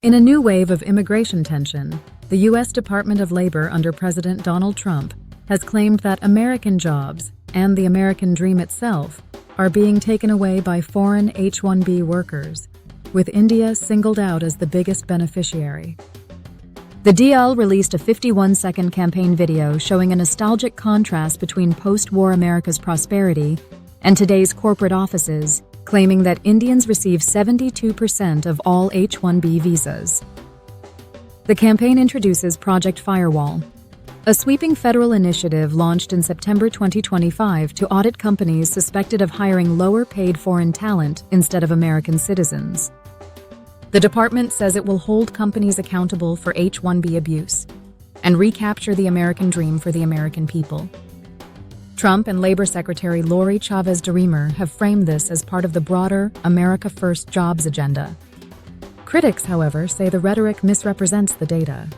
In a new wave of immigration tension, the U.S. Department of Labor under President Donald Trump has claimed that American jobs and the American dream itself are being taken away by foreign H-1B workers, with India singled out as the biggest beneficiary. The DL released a 51-second campaign video showing a nostalgic contrast between post-war America's prosperity and today's corporate offices, claiming that Indians receive 72% of all H-1B visas. The campaign introduces Project Firewall, a sweeping federal initiative launched in September 2025 to audit companies suspected of hiring lower-paid foreign talent instead of American citizens. The department says it will hold companies accountable for H-1B abuse and recapture the American dream for the American people. Trump and Labor Secretary Lori Chavez DeRemer have framed this as part of the broader America First jobs agenda. Critics, however, say the rhetoric misrepresents the data.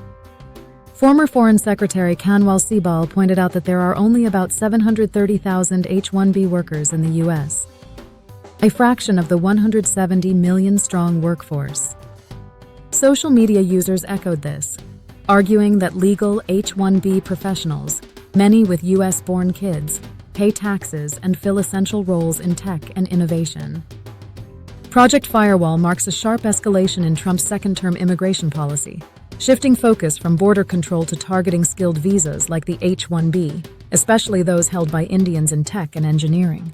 Former Foreign Secretary Kanwal Sibal pointed out that there are only about 730,000 H-1B workers in the U.S., a fraction of the 170 million-strong workforce. Social media users echoed this, arguing that legal H-1B professionals, many with U.S.-born kids, pay taxes and fill essential roles in tech and innovation. Project Firewall marks a sharp escalation in Trump's second-term immigration policy, shifting focus from border control to targeting skilled visas like the H-1B, especially those held by Indians in tech and engineering.